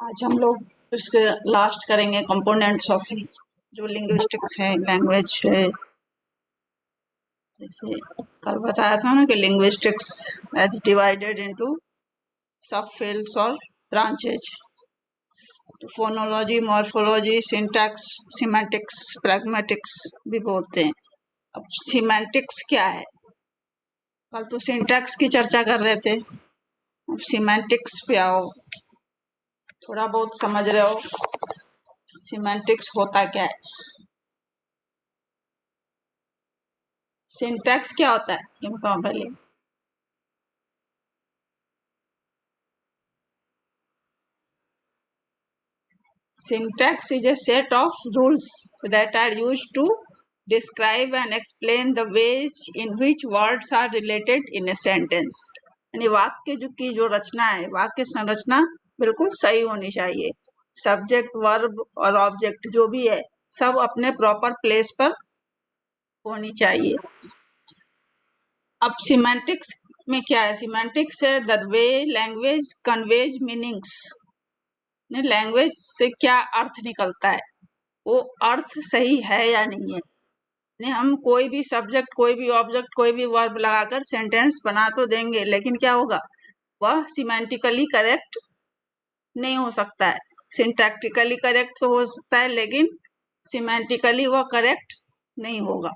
आज हम लोग इसके लास्ट करेंगे कंपोनेंट्स ऑफ जो लिंग्विस्टिक्स है, लैंग्वेज है। जैसे कल बताया था ना कि linguistics as divided into sub fields और ब्रांचेज। तो phonology, morphology, syntax, semantics, pragmatics भी बोलते हैं। अब सिमेंटिक्स क्या है? कल तो सिंटैक्स की चर्चा कर रहे थे, अब सिमेंटिक्स पे आओ। थोड़ा बहुत समझ रहे हो सिमेंटिक्स होता क्या है? सिंटैक्स क्या होता है ये बताओ पहले। Syntax is a set of rules that are used to describe and explain the ways in which words are related in a sentence. यानी वाक्य की जो रचना है, वाक्य संरचना बिल्कुल सही होनी चाहिए। सब्जेक्ट, वर्ब और ऑब्जेक्ट जो भी है सब अपने प्रॉपर प्लेस पर होनी चाहिए। अब सिमेंटिक्स में क्या है? सिमेंटिक्स है the way language conveys meanings. Language से क्या अर्थ निकलता है, वो अर्थ सही है या नहीं है। नहीं, हम कोई भी सब्जेक्ट, कोई भी ऑब्जेक्ट, कोई भी वर्ब लगाकर सेंटेंस बना तो देंगे, लेकिन क्या होगा, वह सिमेंटिकली करेक्ट नहीं हो सकता है। सिंटैक्टिकली करेक्ट तो हो सकता है, लेकिन सिमेंटिकली वह करेक्ट नहीं होगा।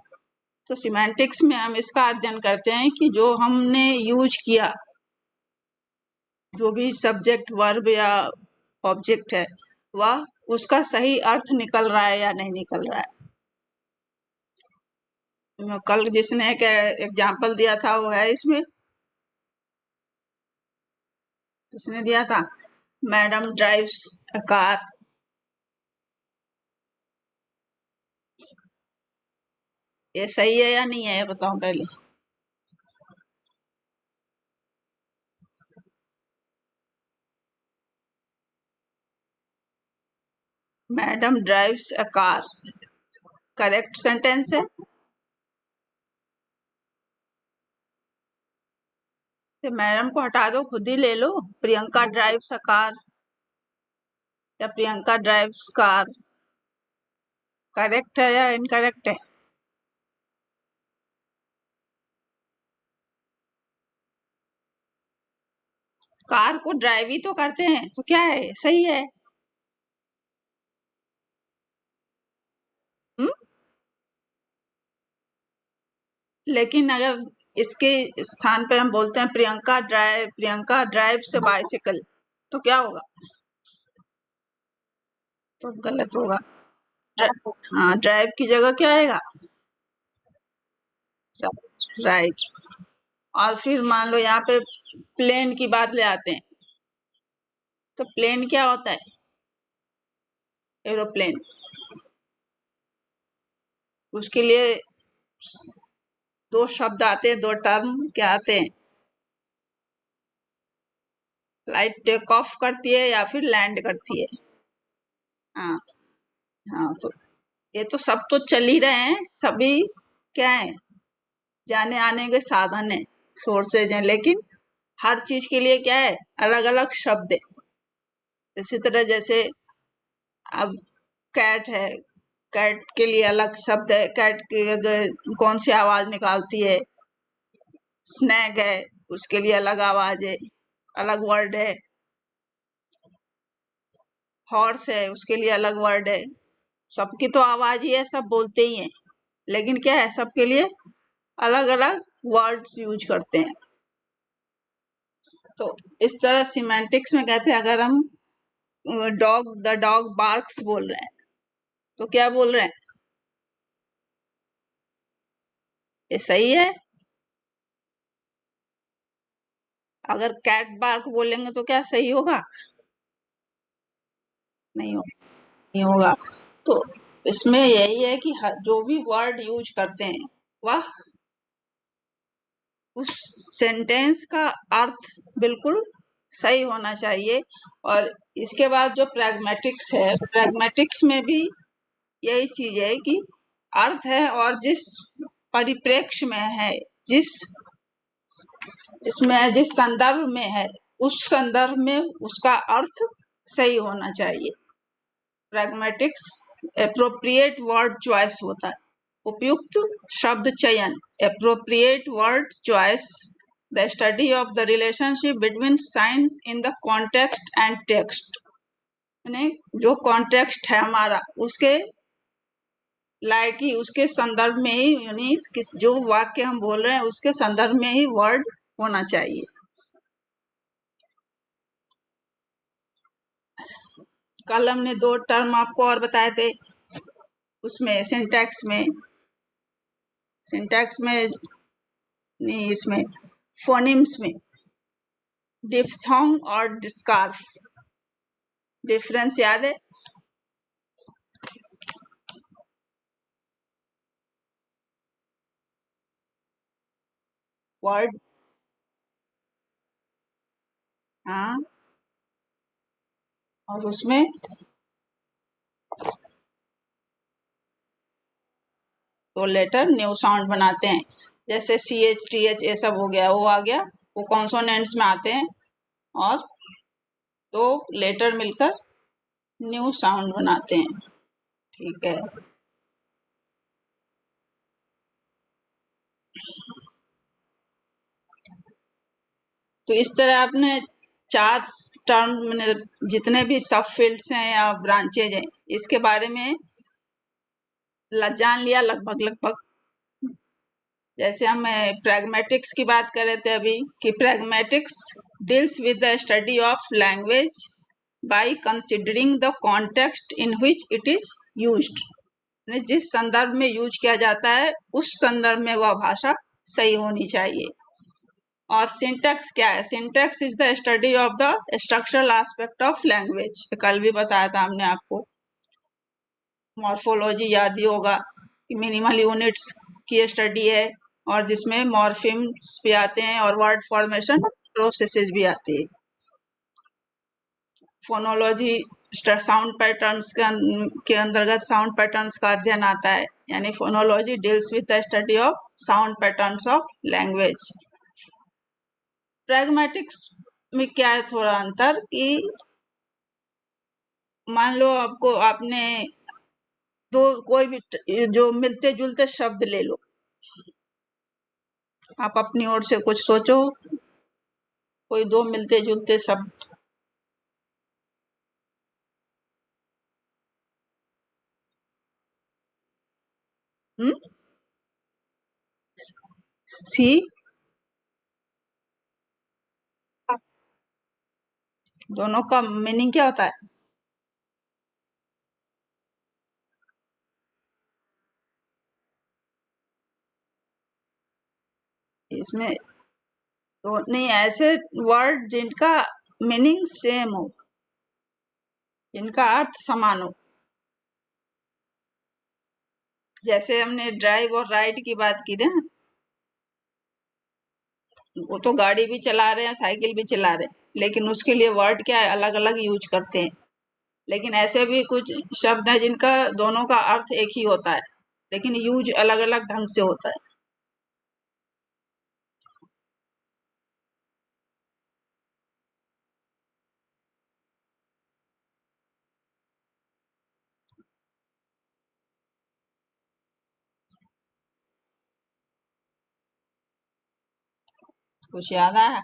तो सिमेंटिक्स में हम इसका अध्ययन करते हैं कि जो हमने यूज किया, जो भी सब्जेक्ट, वर्ब या ऑब्जेक्ट है, वह उसका सही अर्थ निकल रहा है या नहीं निकल रहा है। कल जिसने एक एग्जाम्पल दिया था वो है इसमें, किसने दिया था? Madam drives a car. ये सही है या नहीं है, ये बताओ पहले। Madam drives a car correct sentence है। तो मैडम को हटा दो, खुद ही ले लो, प्रियंका ड्राइव्स अ कार या प्रियंका ड्राइव्स कार करेक्ट है या इनकरेक्ट है? कार को ड्राइव ही तो करते हैं, तो क्या है, सही है। हुँ? लेकिन अगर इसके स्थान पे हम बोलते हैं प्रियंका ड्राइव से बाइसिकल, तो क्या होगा? तो गलत होगा। हाँ, ड्राइव की जगह क्या आएगा? राइट। और फिर मान लो यहाँ पे प्लेन की बात ले आते हैं, तो प्लेन क्या होता है? एरोप्लेन। उसके लिए दो शब्द आते हैं, दो टर्म क्या आते हैं? फ्लाइट टेक ऑफ करती है या फिर लैंड करती है। हाँ। हाँ, तो ये तो सब तो चल ही रहे हैं, सभी क्या है, जाने आने के साधन है, सोर्सेज हैं, लेकिन हर चीज के लिए क्या है, अलग अलग शब्द है। इसी तरह जैसे अब कैट है, कैट के लिए अलग शब्द है, कैट की कौन सी आवाज निकालती है। स्नैक है, उसके लिए अलग आवाज है, अलग वर्ड है। हॉर्स है, उसके लिए अलग वर्ड है। सबकी तो आवाज ही है, सब बोलते ही हैं, लेकिन क्या है, सबके लिए अलग अलग वर्ड्स यूज करते हैं। तो इस तरह सिमेंटिक्स में कहते हैं, अगर हम द डॉग बार्क्स बोल रहे हैं, तो क्या बोल रहे हैं? ये सही है। अगर कैट बार्क बोलेंगे तो क्या सही होगा? नहीं हो, नहीं होगा। तो इसमें यही है कि जो भी वर्ड यूज करते हैं, वह उस सेंटेंस का अर्थ बिल्कुल सही होना चाहिए। और इसके बाद जो प्रैग्मेटिक्स है, प्रैग्मेटिक्स में भी यही चीज है कि अर्थ है, और जिस परिप्रेक्ष्य में है, जिस इसमें जिस संदर्भ में है, उस संदर्भ में उसका अर्थ सही होना चाहिए। प्रैग्मेटिक्स एप्रोप्रिएट वर्ड चॉइस होता है, उपयुक्त शब्द चयन। Appropriate word choice, the study of the relationship between science in the context and text, यानी जो कॉन्टेक्स्ट है हमारा उसके लायक ही, उसके संदर्भ में ही, यानी किस जो वाक्य हम बोल रहे हैं उसके संदर्भ में ही वर्ड होना चाहिए। कल हमने 2 टर्म आपको और बताए थे, उसमें सिंटैक्स में नहीं, इसमें फोनिम्स में डिफ्थोंग और डिस्कार्फ। डिफरेंस याद है? वर्ड, हाँ, और उसमें तो लेटर न्यू साउंड बनाते हैं, जैसे सी एच टी एच ये सब हो गया, वो आ गया, वो कॉन्सोनेंट्स में आते हैं और तो लेटर मिलकर न्यू साउंड बनाते हैं। ठीक है, तो इस तरह आपने 4 टर्म, जितने भी सब फील्ड्स हैं या ब्रांचेज हैं, इसके बारे में जान लिया लगभग लगभग। जैसे हम प्रैग्मेटिक्स की बात कर रहे थे अभी, कि pragmatics deals with the study of language by considering the context in which it is used, जिस संदर्भ में यूज किया जाता है उस संदर्भ में वह भाषा सही होनी चाहिए। और सिंटैक्स क्या है? Syntax is the study of the structural aspect of language, कल भी बताया था हमने आपको। मॉर्फोलॉजी याद ही होगा, मिनिमल यूनिट्स की स्टडी है, और जिसमें मॉर्फिम्स भी आते हैं और वर्ड फॉर्मेशन प्रोसेसेस भी आती है। फोनोलॉजी साउंड पैटर्न्स के अंतर्गत साउंड पैटर्न्स का अध्ययन आता है, यानी phonology deals with the study of sound patterns of language. Pragmatics में क्या है थोड़ा अंतर, कि मान लो आपने दो कोई भी जो मिलते जुलते शब्द ले लो, आप अपनी ओर से कुछ सोचो, कोई 2 मिलते जुलते शब्द। हम्म, सी, दोनों का मीनिंग क्या होता है? इसमें तो नहीं, ऐसे वर्ड जिनका मीनिंग सेम हो, जिनका अर्थ समान हो। जैसे हमने ड्राइव और राइड की बात की ना, वो तो गाड़ी भी चला रहे हैं, साइकिल भी चला रहे हैं, लेकिन उसके लिए वर्ड क्या है, अलग अलग यूज करते हैं। लेकिन ऐसे भी कुछ शब्द हैं जिनका दोनों का अर्थ एक ही होता है, लेकिन यूज अलग अलग ढंग से होता है। कुछ याद आया?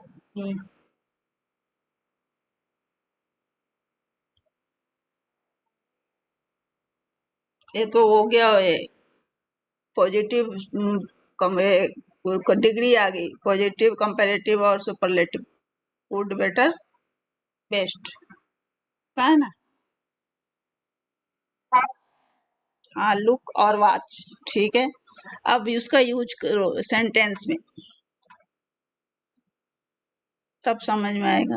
ये तो हो गया, ये पॉजिटिव डिग्री आ गई, पॉजिटिव, कंपैरेटिव और सुपरलेटिव। गुड, बेटर, बेस्ट, है ना? हाँ, लुक और वॉच। ठीक है, अब उसका यूज करो सेंटेंस में, तब समझ में आएगा।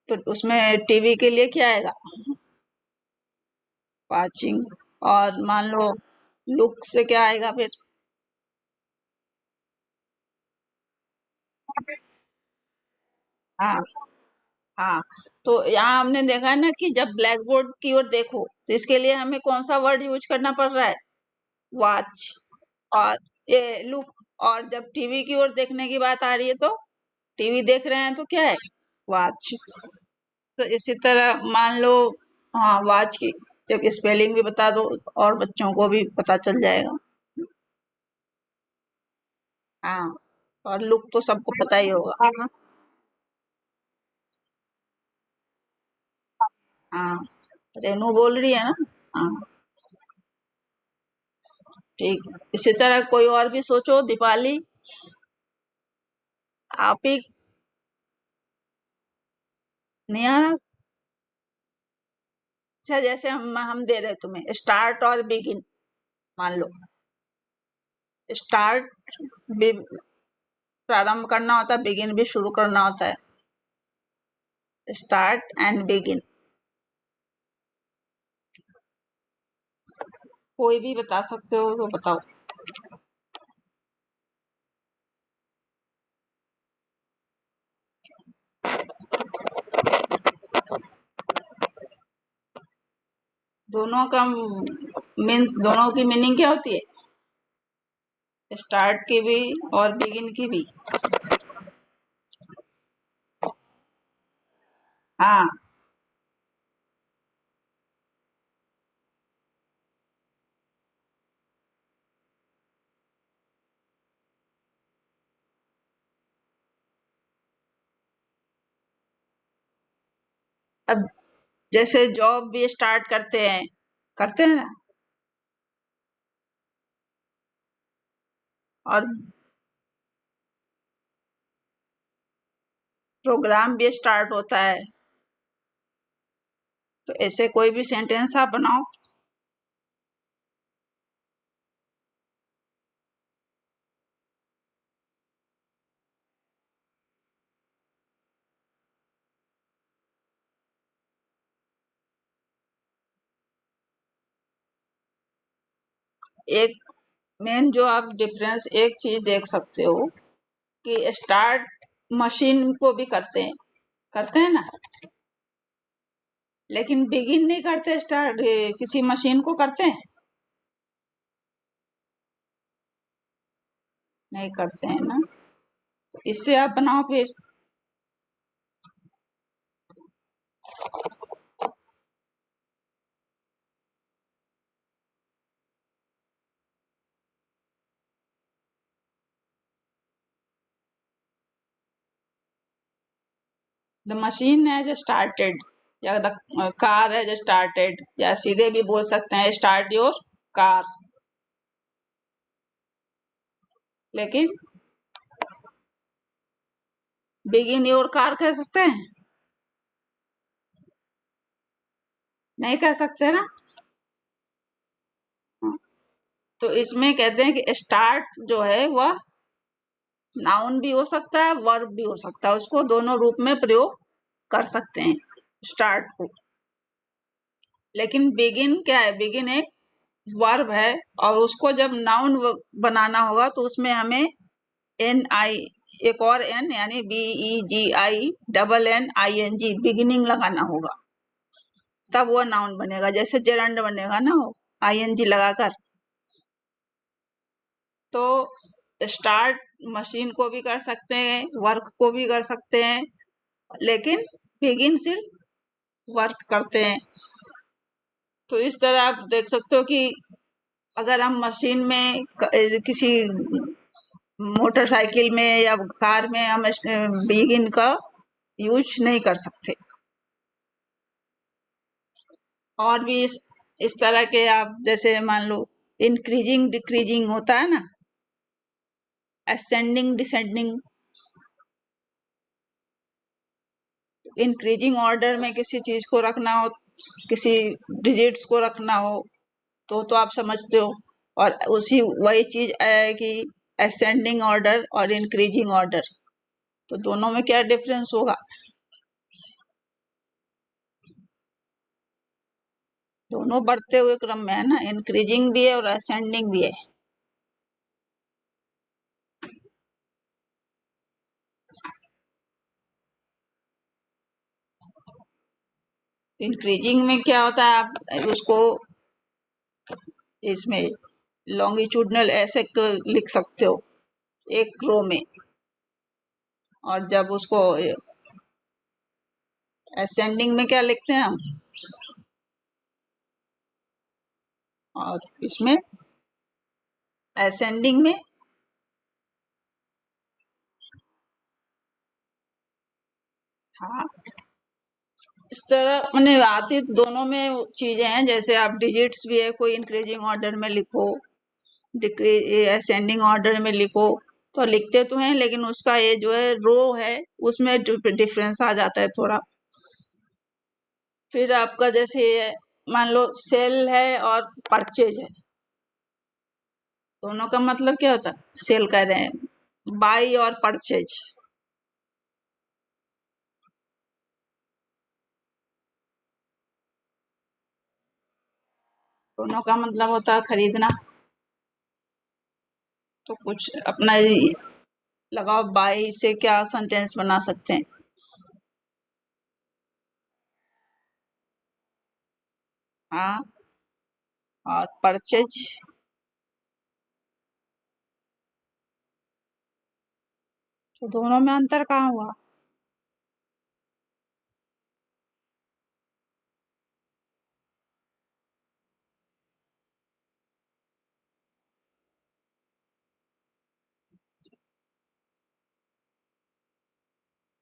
तो उसमें टीवी के लिए क्या आएगा? वाचिंग। और मान लो लुक से क्या आएगा फिर? हाँ, हाँ, तो यहाँ हमने देखा है ना कि जब ब्लैक बोर्ड की ओर देखो तो इसके लिए हमें कौन सा वर्ड यूज करना पड़ रहा है? वॉच। और ये लुक, और जब टीवी की ओर देखने की बात आ रही है तो टीवी देख रहे हैं तो क्या है, वॉच। तो इसी तरह मान लो, हाँ वॉच की जब स्पेलिंग भी बता दो और बच्चों को भी पता चल जाएगा। हाँ, और लुक तो सबको पता ही होगा। हाँ हाँ, रेनू बोल रही है ना। हाँ ठीक है। इसी तरह कोई और भी सोचो, दीपाली आप ही। नहीं आ रहा। अच्छा, जैसे हम दे रहे तुम्हें स्टार्ट और बिगिन। मान लो स्टार्ट भी प्रारंभ करना होता है, बिगिन भी शुरू करना होता है। स्टार्ट एंड बिगिन, कोई भी बता सकते हो तो बताओ। दोनों का मीन्स, दोनों की मीनिंग क्या होती है? स्टार्ट की भी और बिगिन की भी। हाँ, अब जैसे जॉब भी स्टार्ट करते हैं ना, और प्रोग्राम भी स्टार्ट होता है। तो ऐसे कोई भी सेंटेंस आप बनाओ। एक मेन जो आप डिफरेंस एक चीज देख सकते हो कि स्टार्ट मशीन को भी करते हैं ना, लेकिन बिगिन नहीं करते। स्टार्ट किसी मशीन को करते हैं, नहीं करते हैं ना। तो इससे आप बनाओ फिर। द मशीन हैज स्टार्टेड, या द कार हैज स्टार्टेड, या सीधे भी बोल सकते हैं स्टार्ट योर कार। लेकिन बिगिन योर कार कह सकते हैं? नहीं कह सकते ना। हाँ, तो इसमें कहते हैं कि स्टार्ट जो है वह नाउन भी हो सकता है, वर्ब भी हो सकता है, उसको दोनों रूप में प्रयोग कर सकते हैं स्टार्ट को। लेकिन बिगिन क्या है? बिगिन एक वर्ब है, और उसको जब नाउन बनाना होगा तो उसमें हमें एन आई, एक और एन, यानी BEGI डबल NING बिगिनिंग लगाना होगा, तब वो नाउन बनेगा। जैसे जेरंड बनेगा ना, वो ING लगाकर। तो स्टार्ट मशीन को भी कर सकते हैं, वर्क को भी कर सकते हैं, लेकिन बिगिन सिर्फ वर्क करते हैं। तो इस तरह आप देख सकते हो कि अगर हम मशीन में किसी मोटरसाइकिल में या कार में हम बिगिन का यूज नहीं कर सकते। और भी इस तरह के आप जैसे मान लो इंक्रीजिंग डिक्रीजिंग होता है ना, असेंडिंग डिसेंडिंग। इंक्रीजिंग ऑर्डर में किसी चीज को रखना हो, किसी डिजिट्स को रखना हो, तो आप समझते हो। और उसी वही चीज कि असेंडिंग ऑर्डर और इंक्रीजिंग ऑर्डर, तो दोनों में क्या डिफरेंस होगा? दोनों बढ़ते हुए क्रम में है ना, इंक्रीजिंग भी है और असेंडिंग भी है। इंक्रीजिंग में क्या होता है, आप उसको इसमें लॉन्गिट्यूडनल ऐसे लिख सकते हो, एक रो में, और जब उसको असेंडिंग में क्या लिखते हैं हम, और इसमें असेंडिंग में हाँ, इस तरह मैंने आती तो दोनों में चीजें हैं। जैसे आप डिजिट्स भी है, कोई इंक्रीजिंग ऑर्डर में लिखो, असेंडिंग ऑर्डर में लिखो, तो लिखते तो हैं, लेकिन उसका ये जो है रो है उसमें डिफरेंस आ जाता है थोड़ा। फिर आपका जैसे मान लो सेल है और परचेज है, दोनों का मतलब क्या होता है, सेल कर रहे हैं, बाई और परचेज, दोनों का मतलब होता है खरीदना। तो कुछ अपना लगाओ, बाई से क्या सेंटेंस बना सकते हैं, हाँ, और परचेज, तो दोनों में अंतर कहाँ हुआ।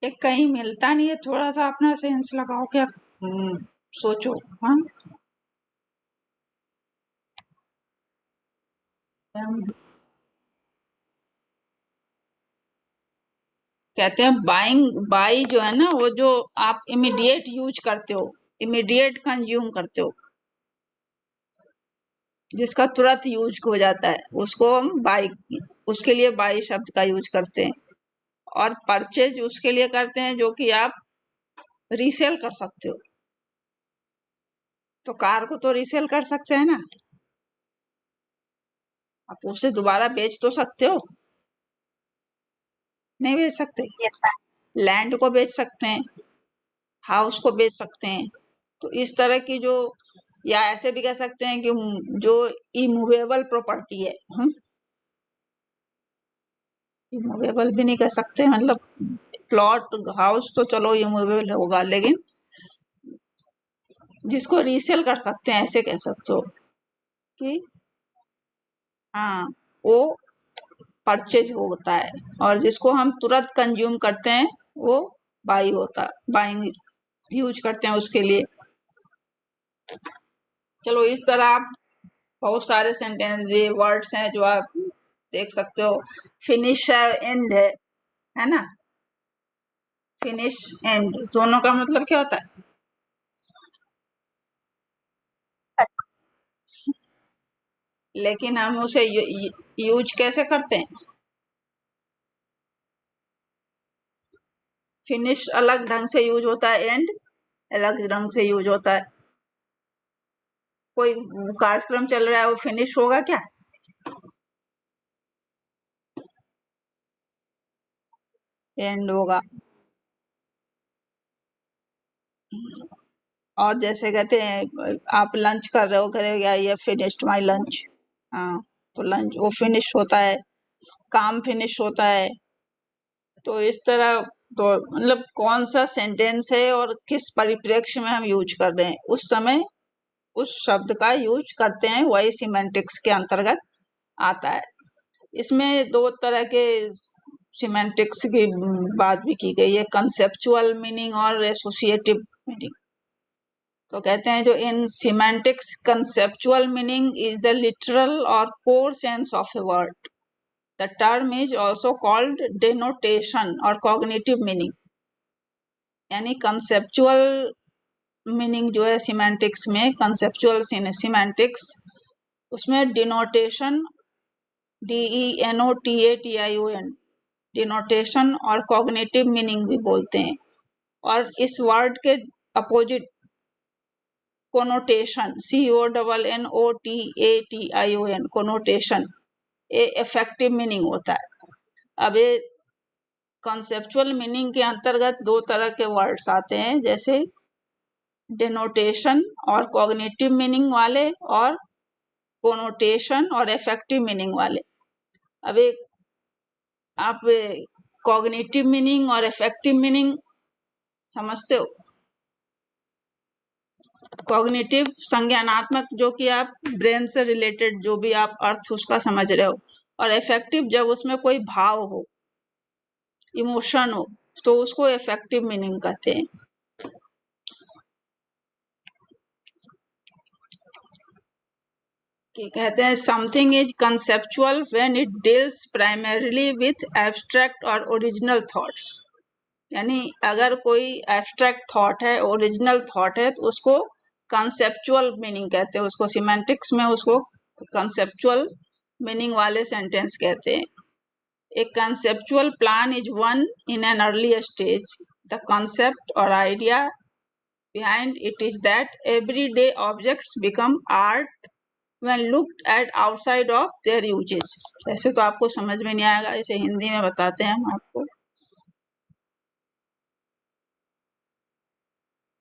ये कहीं मिलता नहीं है, थोड़ा सा अपना सेंस लगाओ क्या, सोचो। हाँ, हम कहते हैं बाइंग, बाई जो है ना, वो जो आप इमीडिएट यूज करते हो, इमीडिएट कंज्यूम करते हो, जिसका तुरंत यूज हो जाता है, उसको हम बाई, उसके लिए बाई शब्द का यूज करते हैं। और परचेज उसके लिए करते हैं जो कि आप रीसेल कर सकते हो, तो कार को तो रीसेल कर सकते हैं ना, आप उसे दोबारा बेच तो सकते हो, नहीं बेच सकते, Yes, लैंड को बेच सकते हैं, हाउस को बेच सकते हैं। तो इस तरह की जो, या ऐसे भी कह सकते हैं कि जो इमूवेबल प्रॉपर्टी है, इमूवेबल भी नहीं कह सकते, मतलब प्लॉट हाउस तो चलो इमूवेबल होगा, लेकिन जिसको रीसेल कर सकते हैं ऐसे कह सकते हो कि हाँ, वो परचेज होता है। और जिसको हम तुरंत कंज्यूम करते हैं वो बाई होता है, बाइंग यूज करते हैं उसके लिए। चलो, इस तरह आप बहुत सारे सेंटेंस, ये वर्ड्स हैं जो आप देख सकते हो। फिनिश है, एंड है ना, फिनिश एंड दोनों का मतलब क्या होता है, लेकिन हम उसे यूज कैसे करते हैं। फिनिश अलग ढंग से यूज होता है, एंड अलग ढंग से यूज होता है। कोई कार्यक्रम चल रहा है, वो फिनिश होगा क्या, एंड होगा। और जैसे कहते हैं आप लंच कर रहे हो, करेगा ये फिनिश्ड माय लंच, हाँ, तो लंच वो फिनिश होता है, काम फिनिश होता है। तो इस तरह, तो मतलब कौन सा सेंटेंस है और किस परिप्रेक्ष्य में हम यूज कर रहे हैं, उस समय उस शब्द का यूज करते हैं, वही सिमेंटिक्स के अंतर्गत आता है। इसमें दो तरह के सिमेंटिक्स की बात भी की गई है, कंसेप्चुअल मीनिंग और एसोसिएटिव मीनिंग। तो कहते हैं जो in semantics conceptual meaning is the literal और core sense of a word. The term is also called denotation और कॉग्निटिव मीनिंग। यानी कंसेप्चुअल मीनिंग जो है सिमेंटिक्स में, कंसेप्चुअल सिमेंटिक्स, उसमें डिनोटेशन, DENOTATION, डिनोटेशन और कॉग्निटिव मीनिंग भी बोलते हैं। और इस वर्ड के opposite connotation, CONNOTATION, connotation, a affective meaning होता है। अब ये कॉन्सेप्चुअल मीनिंग के अंतर्गत दो तरह के वर्ड्स आते हैं, जैसे डिनोटेशन और कॉग्निटिव मीनिंग वाले, और कोनोटेशन और इफेक्टिव मीनिंग वाले। अब एक आप कॉग्निटिव मीनिंग और इफेक्टिव मीनिंग समझते हो? कॉग्निटिव संज्ञानात्मक, जो कि आप ब्रेन से रिलेटेड जो भी आप अर्थ उसका समझ रहे हो, और इफेक्टिव जब उसमें कोई भाव हो, इमोशन हो, तो उसको इफेक्टिव मीनिंग कहते हैं। कि कहते हैं something is conceptual when it deals primarily with abstract और ओरिजिनल थॉट्स। यानी अगर कोई एब्स्ट्रैक्ट थॉट है, ओरिजिनल थॉट है, तो उसको कंसेप्चुअल मीनिंग कहते हैं, उसको सिमेंटिक्स में उसको कंसेप्चुअल मीनिंग वाले सेंटेंस कहते हैं। A conceptual plan is one in an early stage. The concept or idea behind it is that everyday objects become art when looked at outside of their uses. ऐसे तो आपको समझ में नहीं आएगा, इसे हिंदी में बताते हैं हम आपको।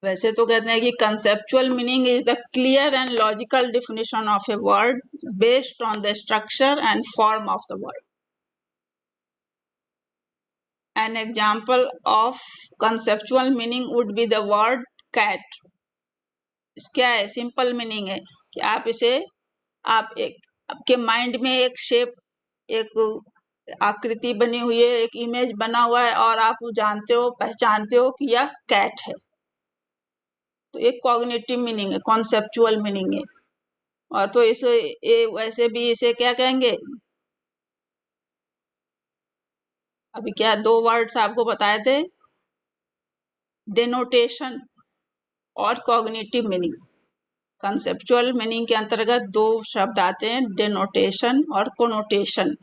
वैसे तो कहते हैं कि conceptual meaning is the clear and logical definition of a word based on the structure and form of the word. An example of conceptual meaning would be the word cat. क्या है? सिंपल मीनिंग है कि आप इसे, आप एक, आपके mind में एक शेप, एक आकृति बनी हुई है, एक इमेज बना हुआ है, और आप जानते हो, पहचानते हो कि यह कैट है, तो एक कॉग्निटिव मीनिंग है, कॉन्सेप्चुअल मीनिंग है। और तो इसे वैसे भी इसे क्या कहेंगे? अभी क्या दो वर्ड्स आपको बताए थे, डेनोटेशन और कॉग्निटिव मीनिंग। कंसेप्चुअल मीनिंग के अंतर्गत दो शब्द आते हैं, डेनोटेशन और कोनोटेशन।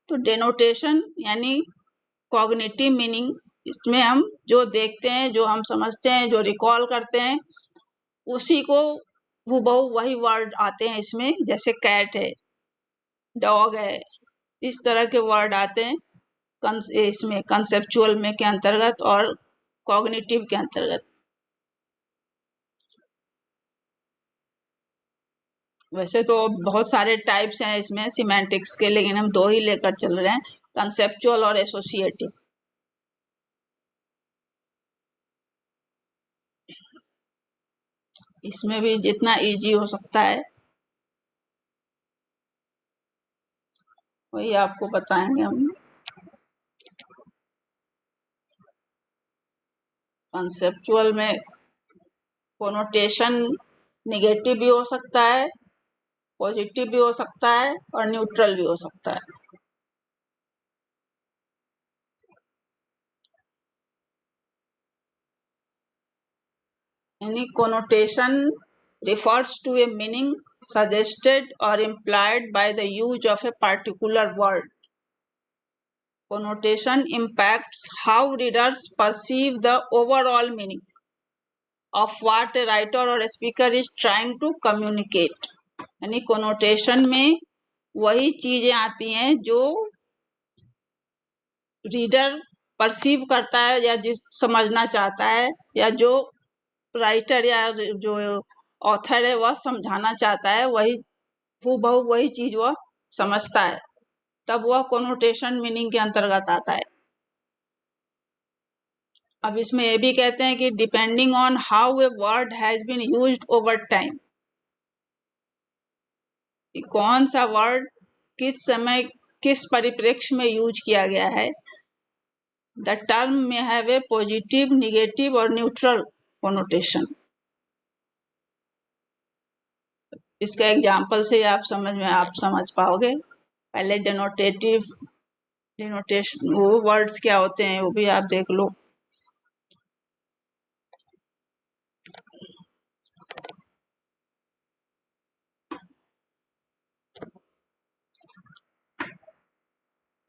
तो डेनोटेशन यानी कॉग्निटिव मीनिंग, इसमें हम जो देखते हैं, जो हम समझते हैं, जो रिकॉल करते हैं, उसी को हूबहू वही वर्ड आते हैं इसमें, जैसे कैट है, डॉग है, इस तरह के वर्ड आते हैं इसमें कंसेप्चुअल में के अंतर्गत और कॉग्निटिव के अंतर्गत। वैसे तो बहुत सारे टाइप्स हैं इसमें सिमेंटिक्स के, लेकिन हम दो ही लेकर चल रहे हैं, कंसेप्चुअल और एसोसिएटिव। इसमें भी जितना इजी हो सकता है वही आपको बताएंगे हम। कंसेप्चुअल में कोनोटेशन निगेटिव भी हो सकता है, पॉजिटिव भी हो सकता है, और न्यूट्रल भी हो सकता है। Any connotation refers to a meaning suggested or implied by the use of a particular word. Connotation impacts how readers perceive the overall meaning of what a writer or a speaker is trying to communicate. यानी connotation में वही चीजें आती हैं जो reader perceive करता है या जिस समझना चाहता है, या जो राइटर या जो ऑथर है वह समझाना चाहता है, वही हूबहू वही चीज वह समझता है, तब वह कोनोटेशन मीनिंग के अंतर्गत आता है। अब इसमें ये भी कहते हैं कि depending on how a word has been used over time, कौन सा वर्ड किस समय किस परिप्रेक्ष्य में यूज किया गया है, द टर्म में हैव ए पॉजिटिव, निगेटिव और न्यूट्रल कोनोटेशन। इसका एग्जाम्पल से आप समझ पाओगे। पहले डिनोटेशन वो वर्ड्स क्या होते हैं वो भी आप देख लो।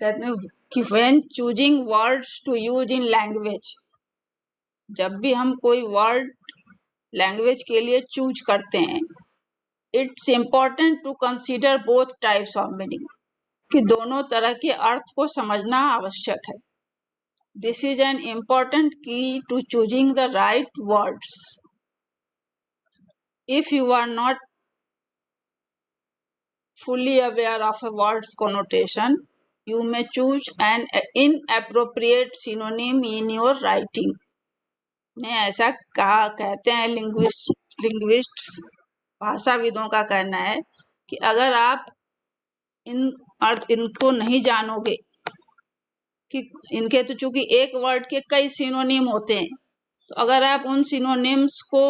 कहते हैं कि when choosing words to use in language, जब भी हम कोई वर्ड लैंग्वेज के लिए चूज करते हैं, it's important to consider both types of meaning, कि दोनों तरह के अर्थ को समझना आवश्यक है। This is an important key to choosing the right words. If you are not fully aware of a word's connotation, You may choose an inappropriate synonym in your writing. ने ऐसा कहा, कहते हैं लिंग्विस्ट्स, भाषाविदों का कहना है कि अगर आप इनको नहीं जानोगे कि इनके तो चूंकि एक वर्ड के कई सिनोनिम होते हैं, तो अगर आप उन सिनोनिम्स को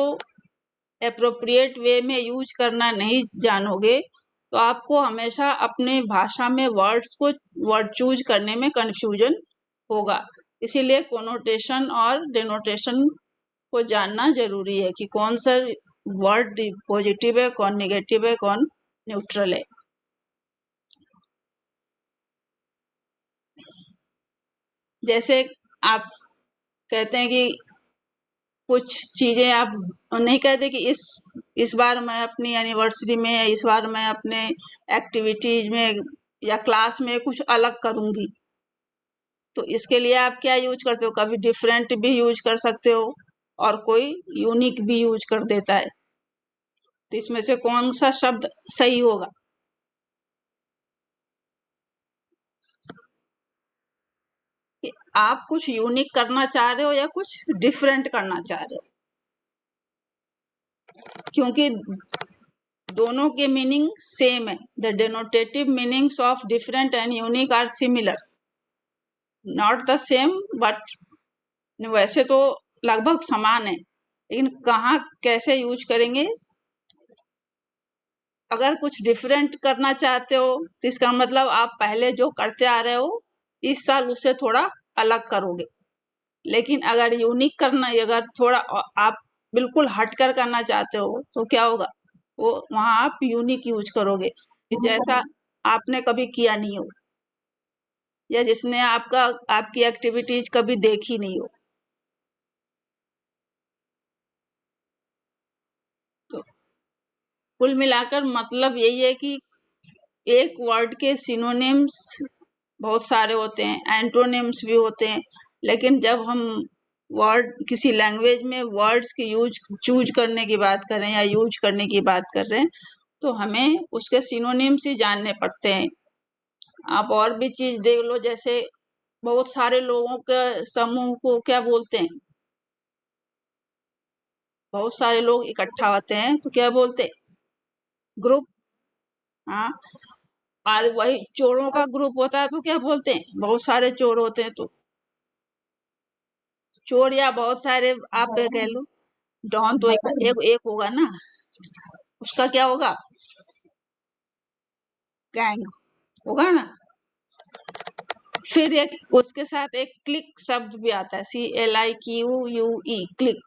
एप्रोप्रिएट वे में यूज करना नहीं जानोगे तो आपको हमेशा अपने भाषा में वर्ड चूज करने में कंफ्यूजन होगा। इसीलिए कोनोटेशन और डेनोटेशन को जानना जरूरी है कि कौन सा वर्ड पॉजिटिव है, कौन नेगेटिव है, कौन न्यूट्रल है। जैसे आप कहते हैं कि कुछ चीजें आप नहीं कहते कि इस बार मैं अपनी एनिवर्सरी में, इस बार मैं अपने एक्टिविटीज में या क्लास में कुछ अलग करूंगी, तो इसके लिए आप क्या यूज करते हो? कभी डिफरेंट भी यूज कर सकते हो और कोई यूनिक भी यूज कर देता है। तो इसमें से कौन सा शब्द सही होगा? कि आप कुछ यूनिक करना चाह रहे हो या कुछ डिफरेंट करना चाह रहे हो, क्योंकि दोनों के मीनिंग सेम है। The denotative meanings of different and unique are similar, not the same but, वैसे तो लगभग समान है, लेकिन कहाँ कैसे यूज करेंगे। अगर कुछ डिफरेंट करना चाहते हो तो इसका मतलब आप पहले जो करते आ रहे हो इस साल उसे थोड़ा अलग करोगे। लेकिन अगर यूनिक करना, अगर थोड़ा आप बिल्कुल हटकर करना चाहते हो तो क्या होगा? वो वहां आप यूनिक यूज करोगे कि जैसा आपने कभी किया नहीं हो या जिसने आपकी एक्टिविटीज कभी देखी नहीं हो। तो कुल मिलाकर मतलब यही है कि एक वर्ड के सिनोनिम्स बहुत सारे होते हैं, एंटोनिम्स भी होते हैं, लेकिन जब हम वर्ड किसी लैंग्वेज में वर्ड्स की चूज करने की बात कर रहे हैं या यूज करने की बात कर रहे हैं तो हमें उसके सिनोनिम्स ही जानने पड़ते हैं। आप और भी चीज देख लो, जैसे बहुत सारे लोगों के समूह को क्या बोलते हैं? बहुत सारे लोग इकट्ठा होते हैं तो क्या बोलते हैं? ग्रुप। हाँ, और वही चोरों का ग्रुप होता है तो क्या बोलते हैं? बहुत सारे चोर होते हैं तो चोर, या बहुत सारे आप कह लो डॉन, तो एक होगा ना, उसका क्या होगा? गैंग होगा ना। फिर एक उसके साथ एक क्लिक शब्द भी आता है, CLIQUE, क्लिक।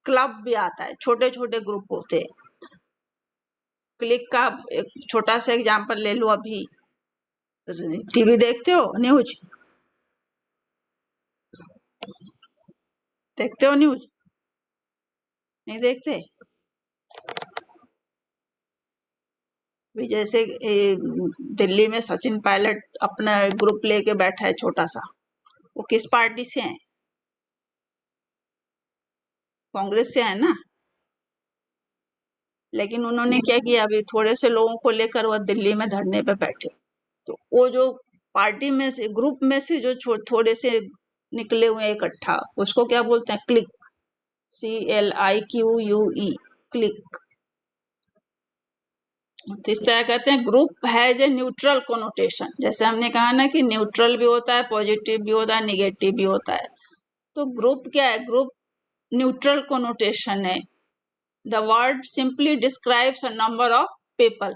क्लब भी आता है, छोटे छोटे ग्रुप होते हैं। क्लिक का एक छोटा सा एग्जांपल ले लो, अभी टीवी देखते हो, न्यूज देखते हो? न्यूज नहीं देखते? भी जैसे दिल्ली में सचिन पायलट अपना ग्रुप लेके बैठा है छोटा सा, वो किस पार्टी से है? कांग्रेस से है ना। लेकिन उन्होंने क्या किया, अभी थोड़े से लोगों को लेकर वो दिल्ली में धरने पे बैठे। तो वो जो पार्टी में से, ग्रुप में से जो थोड़े से निकले हुए इकट्ठा, उसको क्या बोलते हैं? क्लिक। CLIQUE, click. तो इस तरह कहते हैं group has a neutral connotation. जैसे हमने कहा ना कि न्यूट्रल भी होता है, पॉजिटिव भी होता है, निगेटिव भी होता है। तो ग्रुप क्या है? ग्रुप न्यूट्रल कोनोटेशन है। The word simply describes a number of people.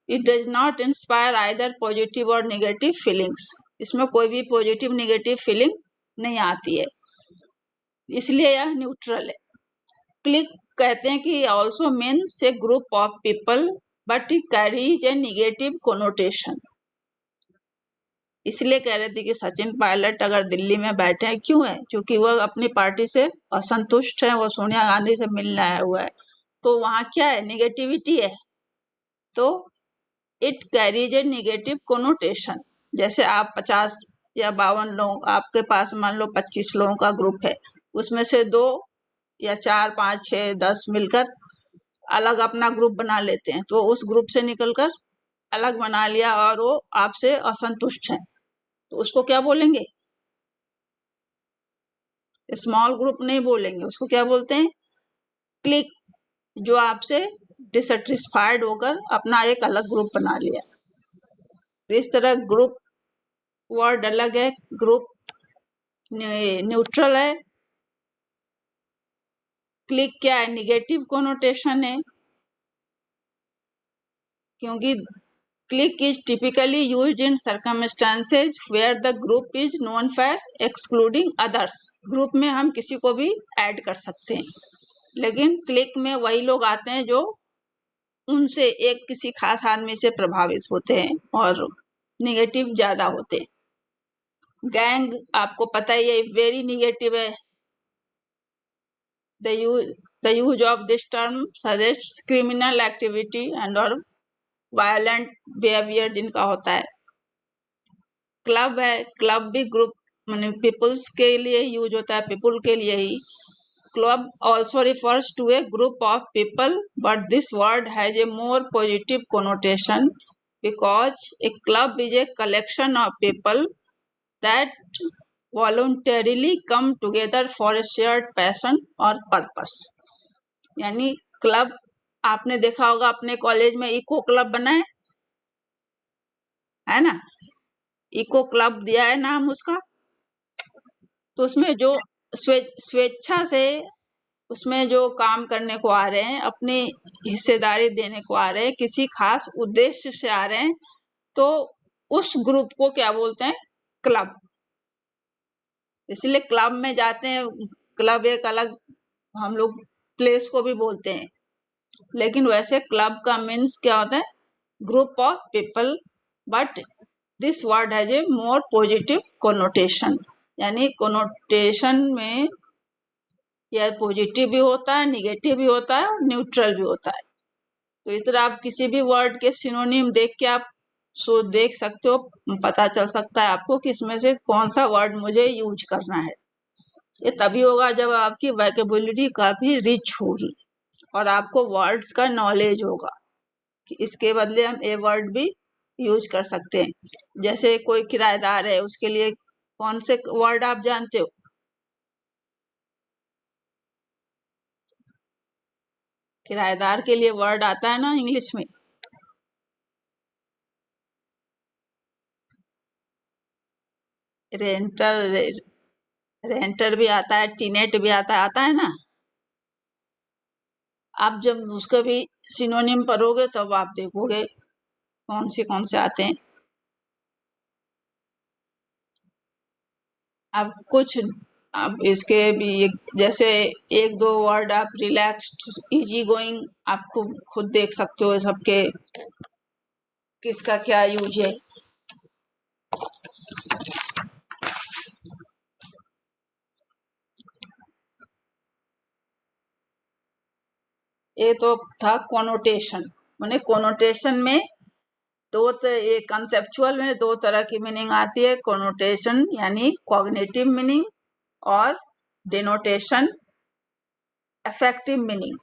It does not inspire either positive और नेगेटिव फीलिंग्स। इसमें कोई भी पॉजिटिव नेगेटिव फीलिंग नहीं आती है, इसलिए यह न्यूट्रल है। क्लिक कहते हैं कि also means A group of people but it carries A negative connotation. इसलिए कह रहे थे कि सचिन पायलट अगर दिल्ली में बैठे हैं, क्यों है? क्योंकि वह अपनी पार्टी से असंतुष्ट है, वो सोनिया गांधी से मिलने आया हुआ है, तो वहां क्या है? निगेटिविटी है। तो it carries A negative connotation. जैसे आप 50 या 52 लोग, आपके पास मान लो 25 लोगों का ग्रुप है, उसमें से 2 या 4 5 6 10 मिलकर अलग अपना ग्रुप बना लेते हैं, तो उस ग्रुप से निकलकर अलग बना लिया और वो आपसे असंतुष्ट है, तो उसको क्या बोलेंगे? स्मॉल ग्रुप नहीं बोलेंगे, उसको क्या बोलते हैं? क्लिक, जो आपसे डिससेटिस्फाइड होकर अपना एक अलग ग्रुप बना लिया। तो इस तरह ग्रुप वर्ड अलग है, ग्रुप न्यूट्रल है। क्लिक क्या है? निगेटिव कोनोटेशन है, क्योंकि click is typically used in circumstances where the group is known for excluding others. Group में हम किसी को भी ऐड कर सकते हैं, लेकिन क्लिक में वही लोग आते हैं जो उनसे एक किसी खास आदमी से प्रभावित होते हैं और निगेटिव ज्यादा होते हैं। गैंग आपको पता ही है, वेरी निगेटिव है। the use of this term suggests criminal activity and or violent behavior जिनका होता है। क्लब है, क्लब भी ग्रुप माने पीपल्स के लिए यूज होता है, पीपल के लिए ही। Club also refers to a group of people, but this word has a more positive connotation because a club is a collection of people that voluntarily come together for a shared passion और purpose. यानी club, आपने देखा होगा अपने college में eco club बना है ना, इको क्लब दिया है नाम उसका। तो उसमें जो स्वेच्छा से उसमें जो काम करने को आ रहे हैं, अपनी हिस्सेदारी देने को आ रहे हैं, किसी खास उद्देश्य से आ रहे हैं, तो उस ग्रुप को क्या बोलते हैं? क्लब। इसलिए क्लब में जाते हैं, क्लब एक अलग हम लोग प्लेस को भी बोलते हैं, लेकिन वैसे क्लब का मीन्स क्या होता है? Group of people, but this word has a more positive connotation. यानी कोनोटेशन में यह पॉजिटिव भी होता है, निगेटिव भी होता है और न्यूट्रल भी होता है। तो इस तरह आप किसी भी वर्ड के सिनोनिम देख के आप देख सकते हो, पता चल सकता है आपको कि इसमें से कौन सा वर्ड मुझे यूज करना है। ये तभी होगा जब आपकी वोकैबुलरी काफी रिच होगी और आपको वर्ड्स का नॉलेज होगा कि इसके बदले हम ए वर्ड भी यूज कर सकते हैं। जैसे कोई किराएदार है, उसके लिए कौन से वर्ड आप जानते हो? किराएदार के लिए वर्ड आता है ना इंग्लिश में? रेंटर, रेंटर भी आता है, टीनेट भी आता है ना। आप जब उसका भी सिनोनिम पढ़ोगे तब आप देखोगे कौन से आते हैं। अब कुछ, अब इसके भी जैसे एक दो वर्ड आप रिलैक्स्ड, इजी गोइंग, आप खुद देख सकते हो सबके किसका क्या यूज है। ये तो था कोनोटेशन। माने कोनोटेशन में ये कंसेप्चुअल में दो तरह की मीनिंग आती है। कोनोटेशन यानी कॉग्निटिव मीनिंग और डिनोटेशन अफेक्टिव मीनिंग।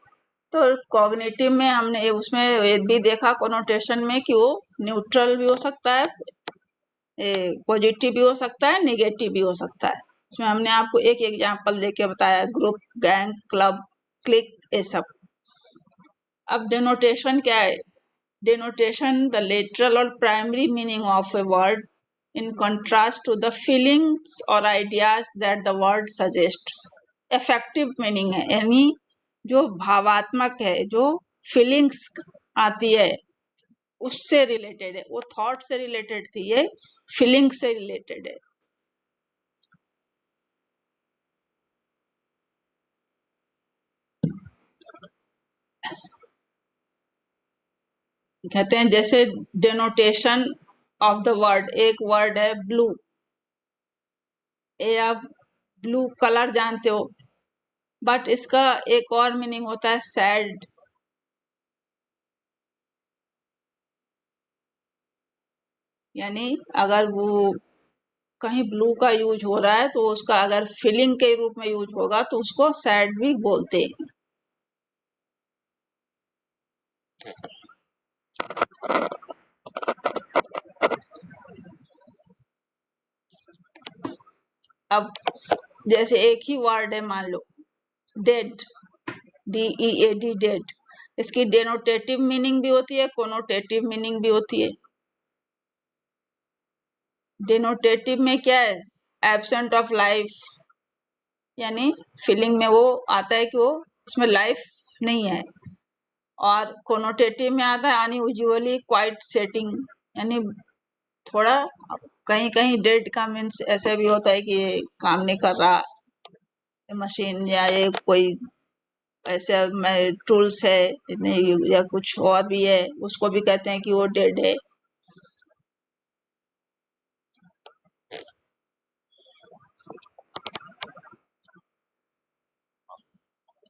तो कॉग्निटिव में हमने उसमें ये भी देखा कोनोटेशन में कि वो न्यूट्रल भी हो सकता है, पॉजिटिव भी हो सकता है, निगेटिव भी हो सकता है। इसमें हमने आपको एक एग्जांपल देके बताया, ग्रुप, गैंग, क्लब, क्लिक, ये सब। अब डिनोटेशन क्या है? डिनोटेशन द लिटरल और primary meaning of a word in contrast to the feelings or ideas that the word suggests. Affective meaning है, यानी जो भावात्मक है, जो फीलिंग्स आती है उससे रिलेटेड है। वो थॉट से रिलेटेड थी, ये फीलिंग से रिलेटेड है। कहते हैं जैसे डेनोटेशन ऑफ द वर्ड, एक वर्ड है ब्लू, ये आप ब्लू कलर जानते हो, बट इसका एक और मीनिंग होता है सैड। यानी अगर वो कहीं ब्लू का यूज हो रहा है तो उसका अगर फीलिंग के रूप में यूज होगा तो उसको सैड भी बोलते हैं। अब जैसे एक ही वर्ड है, मान लो डेड, DEAD, डेड, इसकी डेनोटेटिव मीनिंग भी होती है, कोनोटेटिव मीनिंग भी होती है। डेनोटेटिव में क्या है, एब्सेंट ऑफ लाइफ, यानी फीलिंग में वो आता है कि वो उसमें लाइफ नहीं है। और कोनोटेटिव में आता है अनयूजुअली क्वाइट सेटिंग, यानी थोड़ा कहीं कहीं डेड का मीन्स ऐसे भी होता है कि ये काम नहीं कर रहा मशीन, या ये कोई ऐसे में टूल्स है नहीं, या कुछ और भी है, उसको भी कहते हैं कि वो डेड है।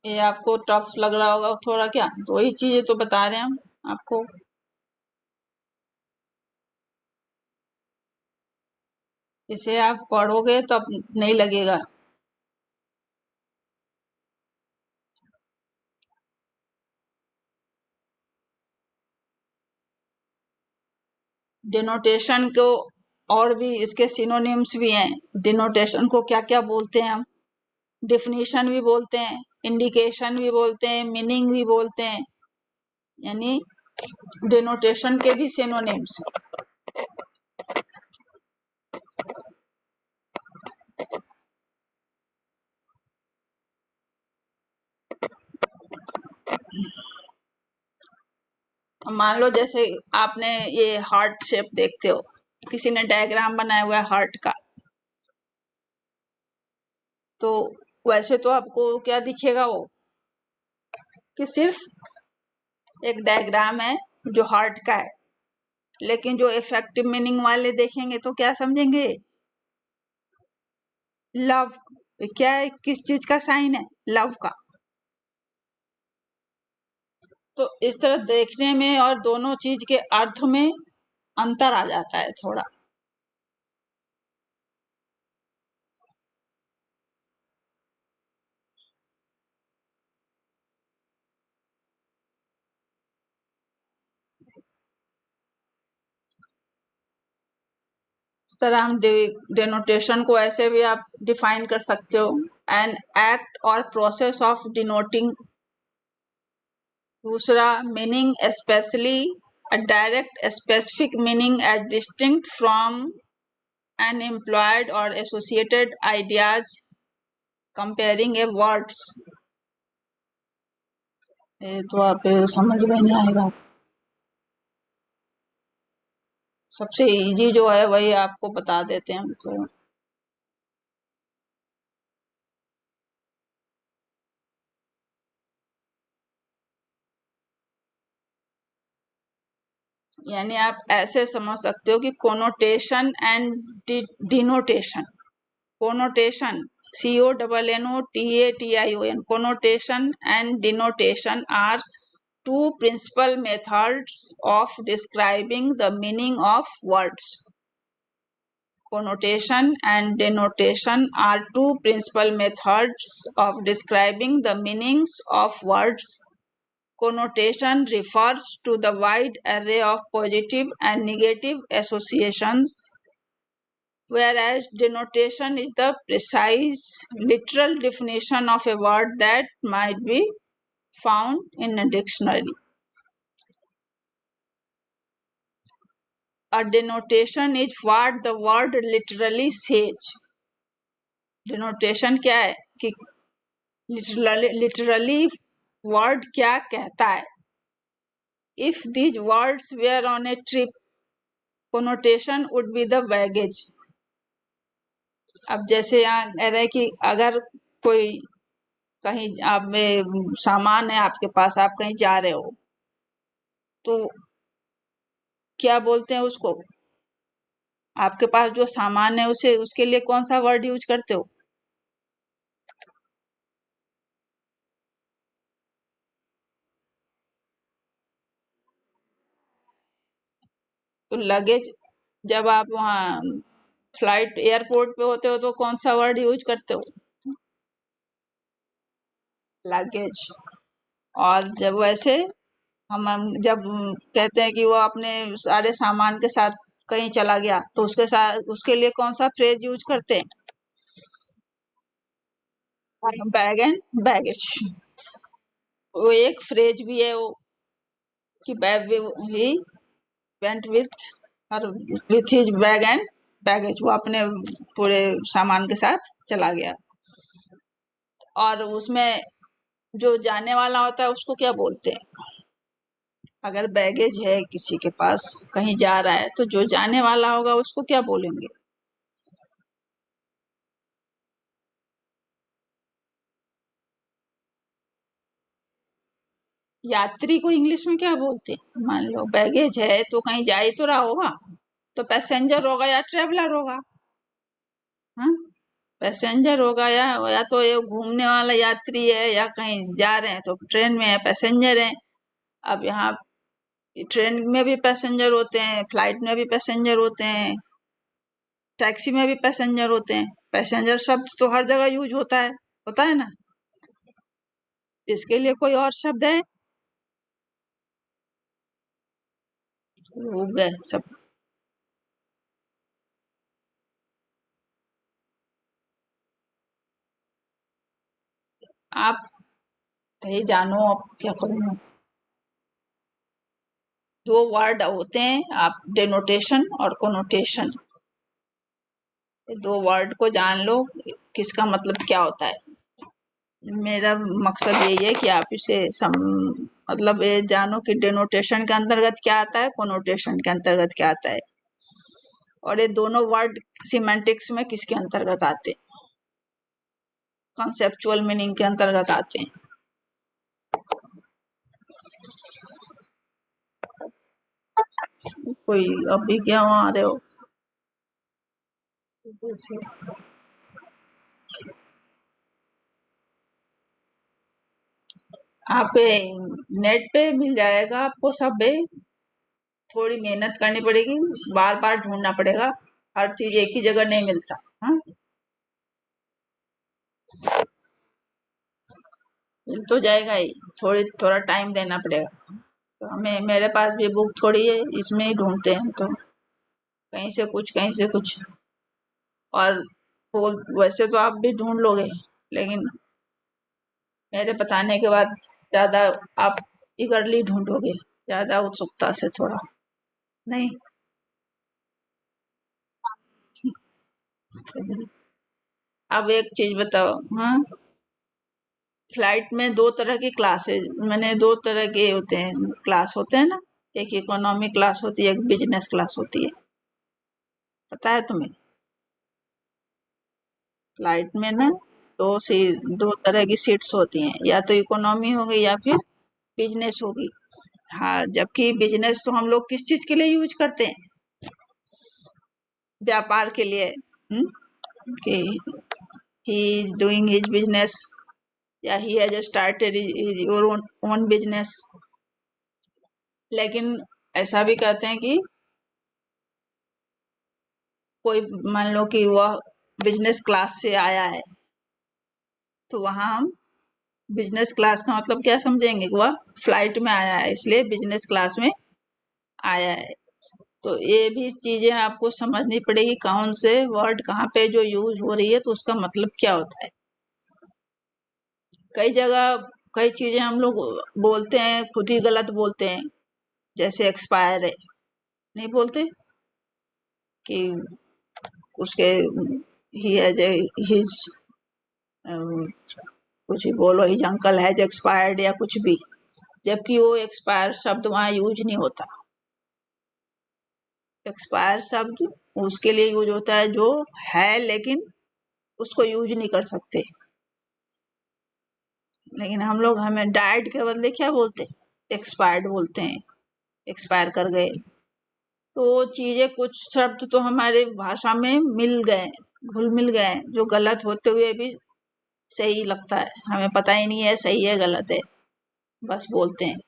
ये आपको टफ लग रहा होगा थोड़ा, क्या तो वही चीजें तो बता रहे हैं हम आपको। इसे आप पढ़ोगे तो अब नहीं लगेगा। डिनोटेशन को और भी इसके सिनोनिम्स भी हैं। डिनोटेशन को क्या क्या बोलते हैं हम, डिफिनीशन भी बोलते हैं, इंडिकेशन भी बोलते हैं, मीनिंग भी बोलते हैं, यानी डिनोटेशन के भी सिनोनिम्स। मान लो जैसे आपने ये हार्ट शेप देखते हो, किसी ने डायग्राम बनाया हुआ है हार्ट का, तो वैसे तो आपको क्या दिखेगा वो, कि सिर्फ एक डायग्राम है जो हार्ट का है। लेकिन जो इफेक्टिव मीनिंग वाले देखेंगे तो क्या समझेंगे, लव, क्या है, किस चीज का साइन है, लव का। तो इस तरह देखने में और दोनों चीज के अर्थ में अंतर आ जाता है थोड़ा। इस तरह हम डिनोटेशन को ऐसे भी आप डिफाइन कर सकते हो, एन एक्ट और प्रोसेस ऑफ डिनोटिंग। दूसरा meaning specially a direct specific meaning as distinct from an employed or associated ideas comparing a words। ये तो आप समझ में नहीं आएगा। सबसे इजी जो है वही आपको बता देते हैं हमको। यानी आप ऐसे समझ सकते हो कि connotation and denotation. Connotation, CONNOTATION, connotation and denotation are two principal methods of describing the meaning of words. Connotation and denotation are two principal methods of describing the meanings of words. Connotation refers to the wide array of positive and negative associations, whereas denotation is the precise literal definition of a word that might be found in a dictionary. A denotation is what the word literally says. Denotation क्या है कि literally word क्या कहता है। If these words were on a trip, connotation would be the baggage. अब जैसे यहाँ कह रहे हैं कि अगर कोई कहीं आप में सामान है आपके पास, आप कहीं जा रहे हो, तो क्या बोलते हैं उसको, आपके पास जो सामान है उसे उसके लिए कौन सा वर्ड यूज करते हो, तो लगेज, जब आप वहाँ फ्लाइट एयरपोर्ट पे होते हो तो कौन सा वर्ड यूज करते हो, लगेज। और जब वैसे हम जब कहते हैं कि वो अपने सारे सामान के साथ कहीं चला गया, तो उसके साथ उसके लिए कौन सा फ्रेज यूज करते हैं, बैग एंड बैगेज, वो एक फ्रेज भी है वो कि ही वेंट विथ और with his bag and baggage, वो अपने पूरे सामान के साथ चला गया। और उसमें जो जाने वाला होता है उसको क्या बोलते हैं? अगर बैगेज है किसी के पास, कहीं जा रहा है, तो जो जाने वाला होगा उसको क्या बोलेंगे? यात्री को इंग्लिश में क्या बोलते हैं? मान लो बैगेज है तो कहीं जा ही तो रहा होगा, तो पैसेंजर होगा या ट्रेवलर होगा? हाँ, पैसेंजर होगा, या तो ये घूमने वाला यात्री है, या कहीं जा रहे हैं तो ट्रेन में है, पैसेंजर है। अब यहाँ ट्रेन में भी पैसेंजर होते हैं, फ्लाइट में भी पैसेंजर होते हैं, टैक्सी में भी पैसेंजर होते हैं। पैसेंजर शब्द तो हर जगह यूज होता है ना। इसके लिए कोई और शब्द है? उग गए सब। आप कहीं जानो, अब क्या करूँ मैं। दो वर्ड होते हैं, आप डेनोटेशन और कोनोटेशन, ये दो वर्ड को जान लो किसका मतलब क्या होता है। मेरा मकसद यही है कि आप इसे मतलब ये जानो कि डेनोटेशन के अंतर्गत क्या आता है, कोनोटेशन के अंतर्गत क्या आता है, और ये दोनों वर्ड सिमेंटिक्स में किसके अंतर्गत आते हैं, कॉन्सेप्चुअल मीनिंग के अंतर्गत आते हैं। कोई अभी क्या वहाँ आ रहे हो? आप नेट पे मिल जाएगा आपको सब है, थोड़ी मेहनत करनी पड़ेगी, बार बार ढूंढना पड़ेगा, हर चीज एक ही जगह नहीं मिलता। हाँ, मिल तो जाएगा ही, थोड़ा टाइम देना पड़ेगा। तो हमें, मेरे पास भी बुक थोड़ी है, इसमें ही ढूंढते हैं, तो कहीं से कुछ कहीं से कुछ। और बोल वैसे तो आप भी ढूंढ लोगे, लेकिन मेरे बताने के बाद ज्यादा आप इगरली ढूंढोगे, ज्यादा उत्सुकता से थोड़ा। नहीं, अब एक चीज बताओ। हाँ, फ्लाइट में दो तरह की क्लासेज, मैंने दो तरह के होते हैं, क्लास होते हैं ना। एक इकोनॉमी क्लास होती है, एक बिजनेस क्लास होती है, पता है तुम्हें? फ्लाइट में ना दो तरह की सीट्स होती हैं, या तो इकोनॉमी होगी या फिर बिजनेस होगी। हाँ, जबकि बिजनेस तो हम लोग किस चीज के लिए यूज करते हैं? व्यापार के लिए। कि he is doing his business, या he has started his own business. लेकिन ऐसा भी कहते हैं कि कोई, मान लो कि वह बिजनेस क्लास से आया है, तो वहां हम बिजनेस क्लास का मतलब क्या समझेंगे कि वह फ्लाइट में आया है, इसलिए बिजनेस क्लास में आया है। तो ये भी चीजें आपको समझनी पड़ेगी, कौन से वर्ड कहाँ पे जो यूज हो रही है तो उसका मतलब क्या होता है। कई जगह कई चीजें हम लोग बोलते हैं, खुद ही गलत बोलते हैं। जैसे एक्सपायर है, नहीं बोलते कि उसके ही एज हिज, कुछ भी बोलो, हिज अंकल हैज एक्सपायर्ड या कुछ भी, जबकि वो एक्सपायर शब्द वहां यूज नहीं होता। एक्सपायर शब्द उसके लिए यूज होता है जो है लेकिन उसको यूज नहीं कर सकते। लेकिन हम लोग, हमें डाइड के बदले क्या बोलते हैं? एक्सपायर्ड बोलते हैं, एक्सपायर कर गए। तो वो चीजें, कुछ शब्द तो हमारे भाषा में मिल गए, घुल मिल गए, जो गलत होते हुए भी सही लगता है, हमें पता ही नहीं है सही है गलत है, बस बोलते हैं।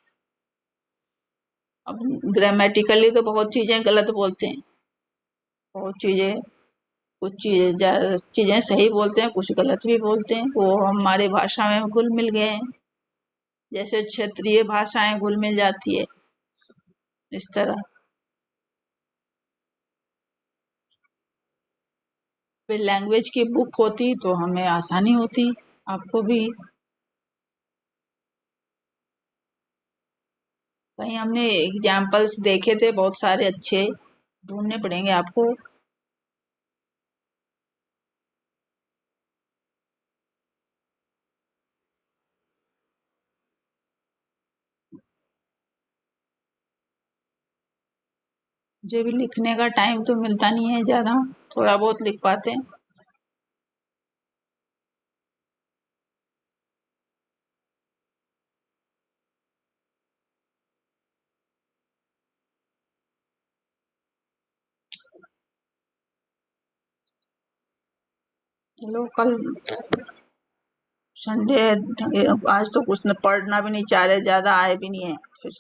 अब ग्रामेटिकली तो बहुत चीजें गलत बोलते हैं, बहुत चीजें, कुछ चीजें सही बोलते हैं, कुछ गलत भी बोलते हैं, वो हमारी भाषा में घुल मिल गए हैं। जैसे क्षेत्रीय भाषाएं घुल मिल जाती है, इस तरह। फिर लैंग्वेज की बुक होती तो हमें आसानी होती। आपको भी कहीं हमने एग्जाम्पल्स देखे थे बहुत सारे अच्छे, ढूंढने पड़ेंगे आपको। मुझे भी लिखने का टाइम तो मिलता नहीं है ज़्यादा, थोड़ा बहुत लिख पाते हैं। चलो कल संडे है, आज तो कुछ न पढ़ना भी नहीं चाह रहे, ज़्यादा आए भी नहीं है फिर।